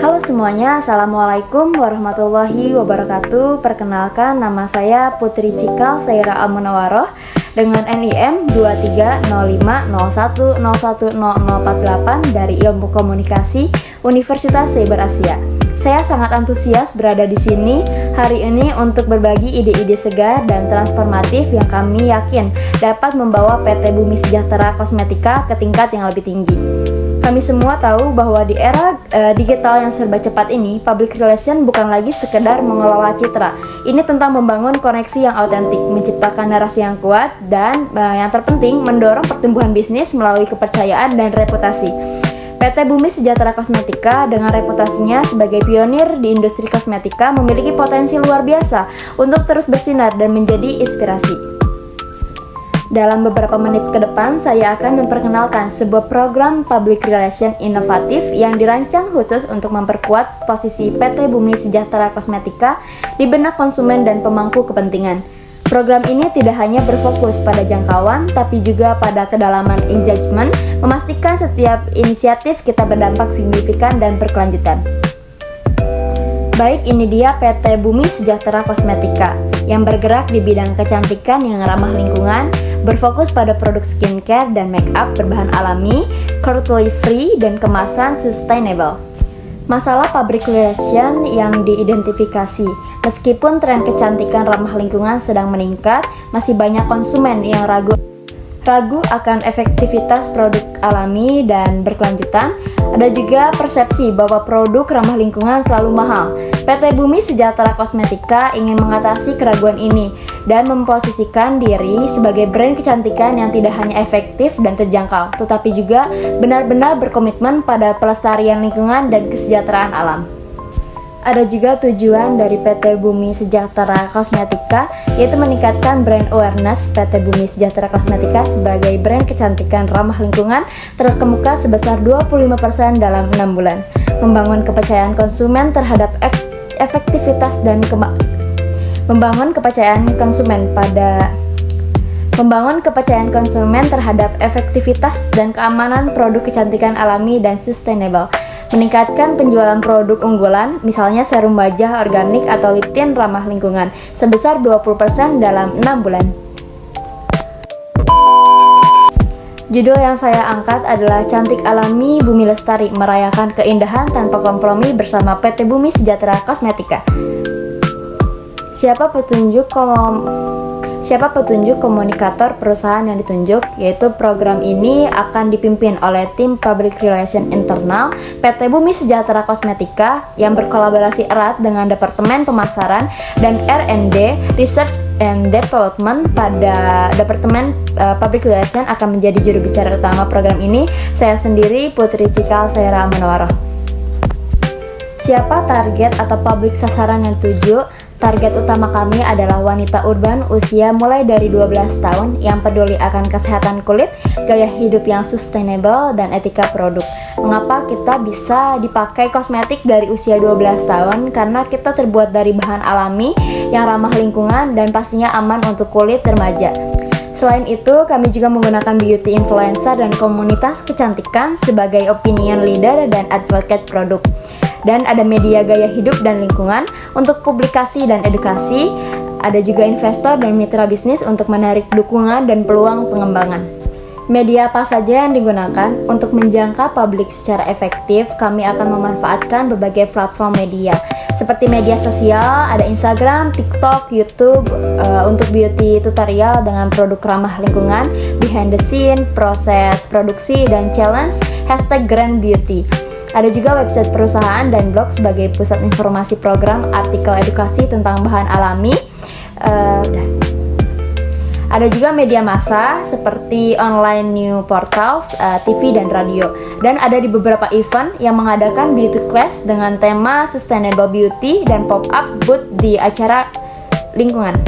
Halo semuanya, Assalamualaikum warahmatullahi wabarakatuh. Perkenalkan, nama saya Putri Cikal Saira Al-Munawaroh dengan NIM 230501010048 dari Ilmu Komunikasi Universitas Cyber Asia. Saya sangat antusias berada di sini hari ini untuk berbagi ide-ide segar dan transformatif yang kami yakin dapat membawa PT Bumi Sejahtera Kosmetika ke tingkat yang lebih tinggi. Kami semua tahu bahwa di era digital yang serba cepat ini, public relation bukan lagi sekedar mengelola citra. Ini tentang membangun koneksi yang autentik, menciptakan narasi yang kuat, dan yang terpenting, mendorong pertumbuhan bisnis melalui kepercayaan dan reputasi. PT Bumi Sejahtera Kosmetika dengan reputasinya sebagai pionir di industri kosmetika memiliki potensi luar biasa untuk terus bersinar dan menjadi inspirasi. Dalam beberapa menit ke depan, saya akan memperkenalkan sebuah program public relation inovatif yang dirancang khusus untuk memperkuat posisi PT Bumi Sejahtera Kosmetika di benak konsumen dan pemangku kepentingan. Program ini tidak hanya berfokus pada jangkauan, tapi juga pada kedalaman engagement, memastikan setiap inisiatif kita berdampak signifikan dan berkelanjutan. Baik, ini dia PT Bumi Sejahtera Kosmetika yang bergerak di bidang kecantikan yang ramah lingkungan, berfokus pada produk skincare dan make up berbahan alami, cruelty free, dan kemasan sustainable. Masalah public relation yang diidentifikasi. Meskipun tren kecantikan ramah lingkungan sedang meningkat, masih banyak konsumen yang ragu akan efektivitas produk alami dan berkelanjutan. Ada juga persepsi bahwa produk ramah lingkungan selalu mahal. PT Bumi Sejahtera Kosmetika ingin mengatasi keraguan ini dan memposisikan diri sebagai brand kecantikan yang tidak hanya efektif dan terjangkau, tetapi juga benar-benar berkomitmen pada pelestarian lingkungan dan kesejahteraan alam. Ada juga tujuan dari PT Bumi Sejahtera Kosmetika, yaitu meningkatkan brand awareness PT Bumi Sejahtera Kosmetika sebagai brand kecantikan ramah lingkungan terkemuka sebesar 25% dalam 6 bulan, membangun kepercayaan konsumen terhadap efektivitas dan membangun kepercayaan konsumen terhadap efektivitas dan keamanan produk kecantikan alami dan sustainable. Meningkatkan penjualan produk unggulan, misalnya serum wajah organik atau lip tint ramah lingkungan, sebesar 20% dalam 6 bulan. Judul yang saya angkat adalah Cantik Alami Bumi Lestari, merayakan keindahan tanpa kompromi bersama PT Bumi Sejahtera Kosmetika. Siapa petunjuk komunikator perusahaan yang ditunjuk, yaitu program ini akan dipimpin oleh tim Public Relation Internal PT Bumi Sejahtera Kosmetika yang berkolaborasi erat dengan Departemen Pemasaran dan R&D Research and Development. Pada Departemen Public Relation akan menjadi juru bicara utama program ini. Saya sendiri, Putri Cikal Saira Al-Munawaroh. Siapa target atau publik sasaran yang dituju? Target utama kami adalah wanita urban usia mulai dari 12 tahun yang peduli akan kesehatan kulit, gaya hidup yang sustainable, dan etika produk. Mengapa kita bisa dipakai kosmetik dari usia 12 tahun? Karena kita terbuat dari bahan alami yang ramah lingkungan dan pastinya aman untuk kulit remaja. Selain itu, kami juga menggunakan beauty influencer dan komunitas kecantikan sebagai opinion leader dan advocate produk. Dan ada media gaya hidup dan lingkungan untuk publikasi dan edukasi. Ada juga investor dan mitra bisnis untuk menarik dukungan dan peluang pengembangan. Media apa saja yang digunakan? Untuk menjangkau publik secara efektif, kami akan memanfaatkan berbagai platform media seperti media sosial, ada Instagram, TikTok, YouTube, untuk beauty tutorial dengan produk ramah lingkungan, behind the scene, proses produksi, dan challenge, #GrandBeauty. Ada juga website perusahaan dan blog sebagai pusat informasi program, artikel edukasi tentang bahan alami. Ada juga media massa seperti online new portals, TV, dan radio. Dan ada di beberapa event yang mengadakan beauty class dengan tema sustainable beauty dan pop-up booth di acara lingkungan.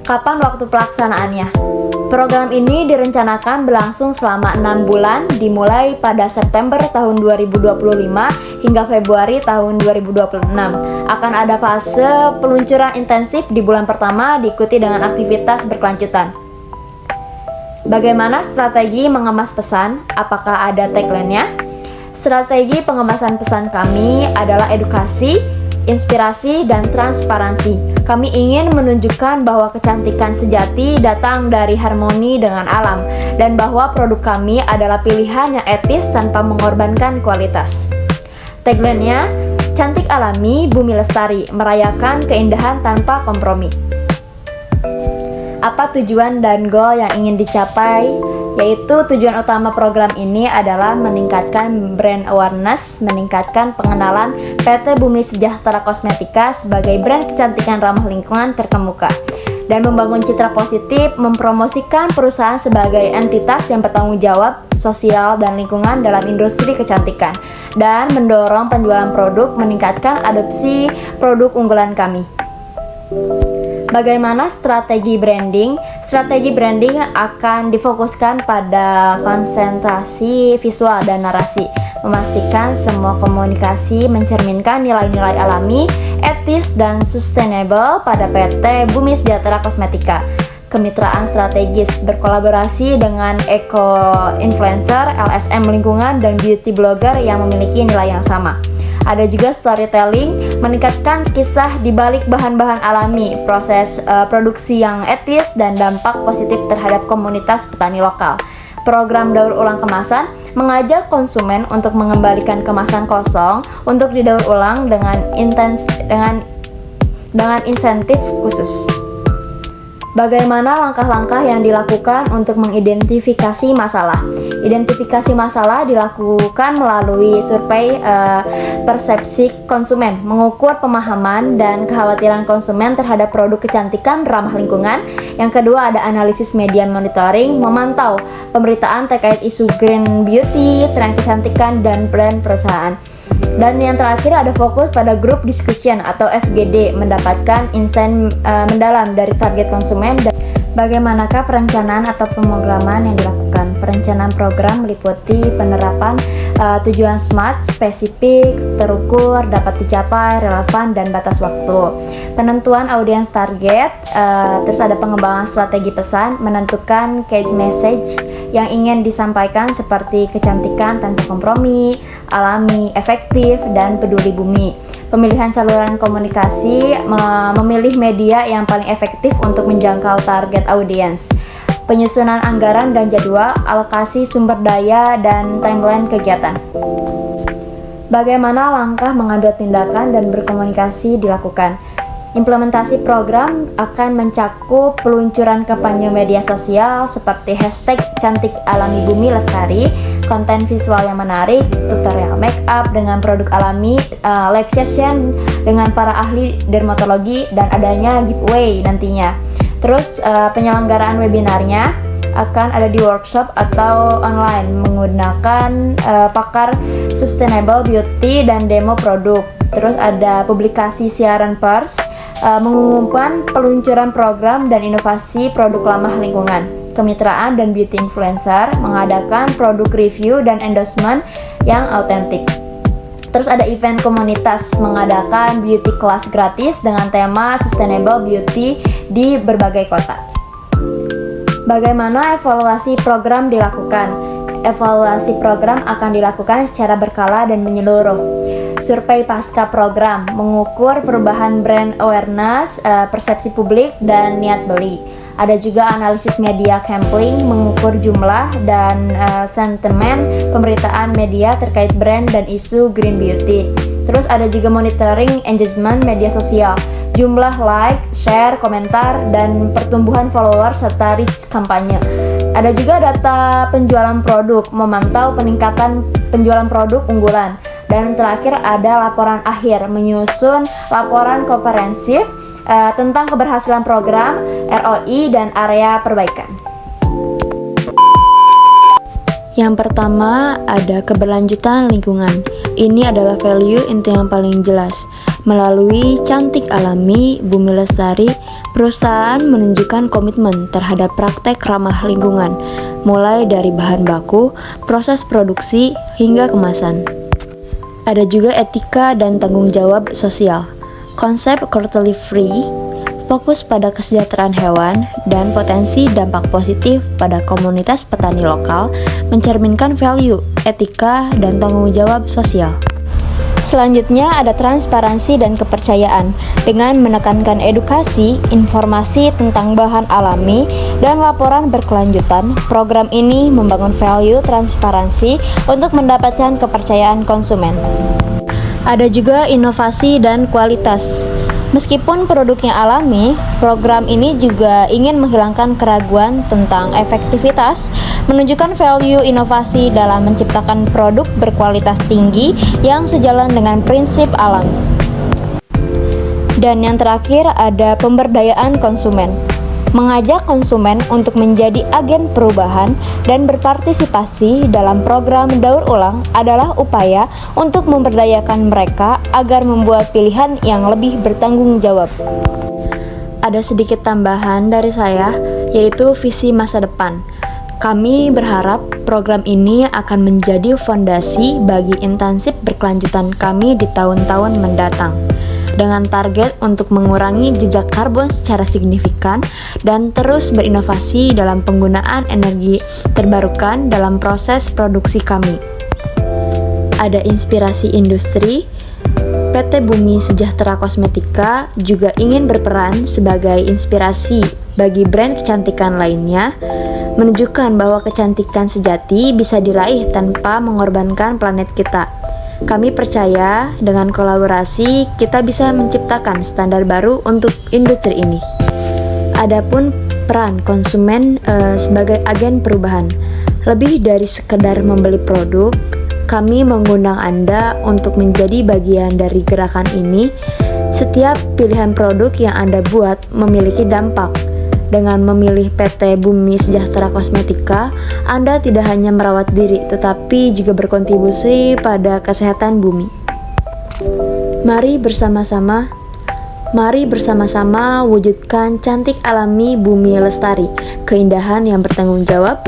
Kapan waktu pelaksanaannya? Program ini direncanakan berlangsung selama 6 bulan, dimulai pada September tahun 2025 hingga Februari tahun 2026. Akan ada fase peluncuran intensif di bulan pertama, diikuti dengan aktivitas berkelanjutan. Bagaimana strategi mengemas pesan? Apakah ada tagline-nya? Strategi pengemasan pesan kami adalah edukasi, inspirasi, dan transparansi. Kami ingin menunjukkan bahwa kecantikan sejati datang dari harmoni dengan alam, dan bahwa produk kami adalah pilihan yang etis tanpa mengorbankan kualitas. Tagline-nya, cantik alami, bumi lestari, merayakan keindahan tanpa kompromi. Apa tujuan dan goal yang ingin dicapai? Yaitu tujuan utama program ini adalah meningkatkan brand awareness, meningkatkan pengenalan PT Bumi Sejahtera Kosmetika sebagai brand kecantikan ramah lingkungan terkemuka, dan membangun citra positif, mempromosikan perusahaan sebagai entitas yang bertanggung jawab sosial dan lingkungan dalam industri kecantikan, dan mendorong penjualan produk, meningkatkan adopsi produk unggulan kami. Bagaimana strategi branding? Strategi branding akan difokuskan pada konsentrasi visual dan narasi, memastikan semua komunikasi mencerminkan nilai-nilai alami, etis, dan sustainable pada PT Bumi Sejahtera Kosmetika. Kemitraan strategis berkolaborasi dengan eco-influencer, LSM lingkungan, dan beauty blogger yang memiliki nilai yang sama. Ada juga storytelling, meningkatkan kisah di balik bahan-bahan alami, proses produksi yang etis, dan dampak positif terhadap komunitas petani lokal. Program daur ulang kemasan mengajak konsumen untuk mengembalikan kemasan kosong untuk didaur ulang dengan insentif khusus. Bagaimana langkah-langkah yang dilakukan untuk mengidentifikasi masalah? Identifikasi masalah dilakukan melalui survei persepsi konsumen, mengukur pemahaman dan kekhawatiran konsumen terhadap produk kecantikan ramah lingkungan. Yang kedua ada analisis media monitoring, memantau pemberitaan terkait isu green beauty, tren kecantikan, dan brand perusahaan. Dan yang terakhir ada fokus pada group discussion atau FGD, mendapatkan insight mendalam dari target konsumen. Dan bagaimanakah perencanaan atau pemrograman yang dilakukan? Perencanaan program meliputi penerapan tujuan SMART, spesifik, terukur, dapat dicapai, relevan, dan batas waktu. Penentuan audience target, terus ada pengembangan strategi pesan, menentukan case message yang ingin disampaikan seperti kecantikan tanpa kompromi, alami, efektif, dan peduli bumi. Pemilihan saluran komunikasi, memilih media yang paling efektif untuk menjangkau target audiens. Penyusunan anggaran dan jadwal, alokasi sumber daya, dan timeline kegiatan. Bagaimana langkah mengambil tindakan dan berkomunikasi dilakukan? Implementasi program akan mencakup peluncuran kampanye media sosial seperti hashtag cantik alami bumi lestari, konten visual yang menarik, tutorial make up dengan produk alami, live session dengan para ahli dermatologi, dan adanya giveaway nantinya. Terus penyelenggaraan webinarnya akan ada di workshop atau online menggunakan pakar sustainable beauty dan demo produk. Terus ada publikasi siaran pers, mengumumkan peluncuran program dan inovasi produk ramah lingkungan. Kemitraan dan beauty influencer, mengadakan produk review dan endorsement yang autentik. Terus ada event komunitas, mengadakan beauty class gratis dengan tema sustainable beauty di berbagai kota. Bagaimana evaluasi program dilakukan? Evaluasi program akan dilakukan secara berkala dan menyeluruh. Survei pasca program, mengukur perubahan brand awareness, persepsi publik, dan niat beli. Ada juga analisis media campaign, mengukur jumlah dan sentimen pemberitaan media terkait brand dan isu green beauty. Terus ada juga monitoring engagement media sosial, jumlah like, share, komentar, dan pertumbuhan follower serta reach kampanye. Ada juga data penjualan produk, memantau peningkatan penjualan produk unggulan. Dan terakhir ada laporan akhir, menyusun laporan komprehensif tentang keberhasilan program, ROI, dan area perbaikan. Yang pertama ada keberlanjutan lingkungan. Ini adalah value inti yang paling jelas. Melalui cantik alami, bumi lestari, perusahaan menunjukkan komitmen terhadap praktek ramah lingkungan, mulai dari bahan baku, proses produksi, hingga kemasan. Ada juga etika dan tanggung jawab sosial. Konsep quarterly free, fokus pada kesejahteraan hewan dan potensi dampak positif pada komunitas petani lokal, mencerminkan value, etika, dan tanggung jawab sosial. Selanjutnya ada transparansi dan kepercayaan dengan menekankan edukasi, informasi tentang bahan alami, dan laporan berkelanjutan. Program ini membangun value transparansi untuk mendapatkan kepercayaan konsumen. Ada juga inovasi dan kualitas. Meskipun produknya alami, program ini juga ingin menghilangkan keraguan tentang efektivitas, menunjukkan value inovasi dalam menciptakan produk berkualitas tinggi yang sejalan dengan prinsip alam. Dan yang terakhir ada pemberdayaan konsumen. Mengajak konsumen untuk menjadi agen perubahan dan berpartisipasi dalam program daur ulang adalah upaya untuk memberdayakan mereka agar membuat pilihan yang lebih bertanggung jawab. Ada sedikit tambahan dari saya, yaitu visi masa depan. Kami berharap program ini akan menjadi fondasi bagi intensif berkelanjutan kami di tahun-tahun mendatang, dengan target untuk mengurangi jejak karbon secara signifikan dan terus berinovasi dalam penggunaan energi terbarukan dalam proses produksi kami. Ada inspirasi industri. PT Bumi Sejahtera Kosmetika juga ingin berperan sebagai inspirasi bagi brand kecantikan lainnya, menunjukkan bahwa kecantikan sejati bisa diraih tanpa mengorbankan planet kita. Kami percaya dengan kolaborasi kita bisa menciptakan standar baru untuk industri ini. Adapun peran konsumen sebagai agen perubahan, lebih dari sekedar membeli produk, kami mengundang Anda untuk menjadi bagian dari gerakan ini. Setiap pilihan produk yang Anda buat memiliki dampak. Dengan memilih PT Bumi Sejahtera Kosmetika, Anda tidak hanya merawat diri, tetapi juga berkontribusi pada kesehatan bumi. Mari bersama-sama wujudkan cantik alami bumi lestari, keindahan yang bertanggung jawab.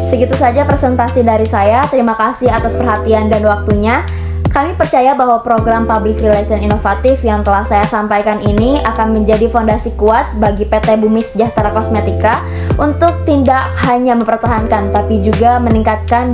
Segitu saja presentasi dari saya. Terima kasih atas perhatian dan waktunya. Kami percaya bahwa program Public Relation inovatif yang telah saya sampaikan ini akan menjadi fondasi kuat bagi PT Bumi Sejahtera Kosmetika untuk tidak hanya mempertahankan tapi juga meningkatkan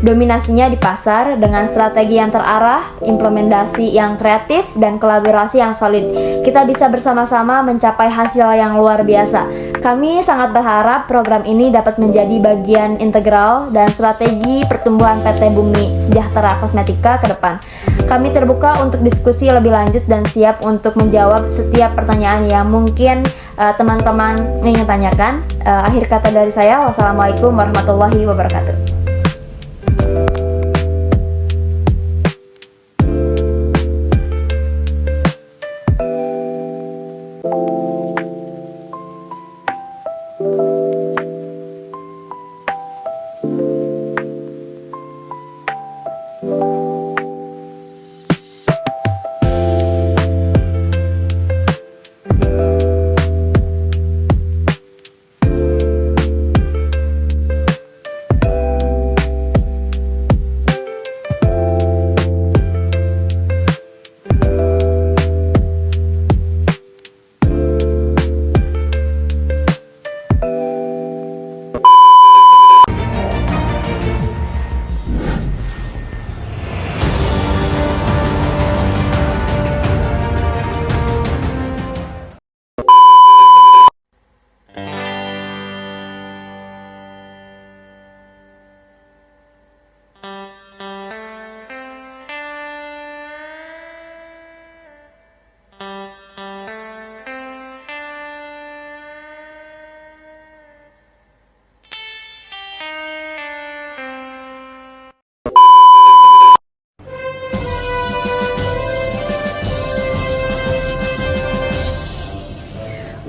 dominasinya di pasar dengan strategi yang terarah, implementasi yang kreatif, dan kolaborasi yang solid. Kita bisa bersama-sama mencapai hasil yang luar biasa. Kami sangat berharap program ini dapat menjadi bagian integral dan strategi pertumbuhan PT Bumi Sejahtera Kosmetika ke depan. Kami terbuka untuk diskusi lebih lanjut dan siap untuk menjawab setiap pertanyaan yang mungkin teman-teman ingin tanyakan. Akhir kata dari saya, wassalamualaikum warahmatullahi wabarakatuh.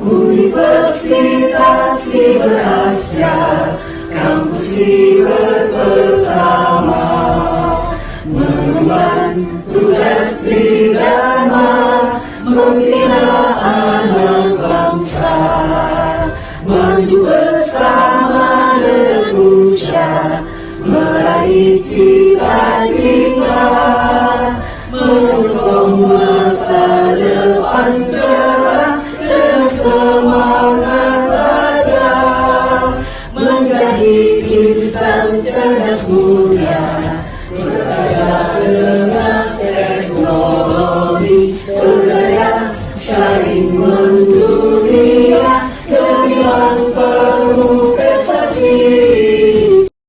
Universitas Berasia, kampus siber pertama, mengemban tugas tridharma, membina anak bangsa, maju bersama Indonesia, meraih cita-cita, mengusung masa depan. tugas mulia, berdaya dengan teknologi, berdaya saling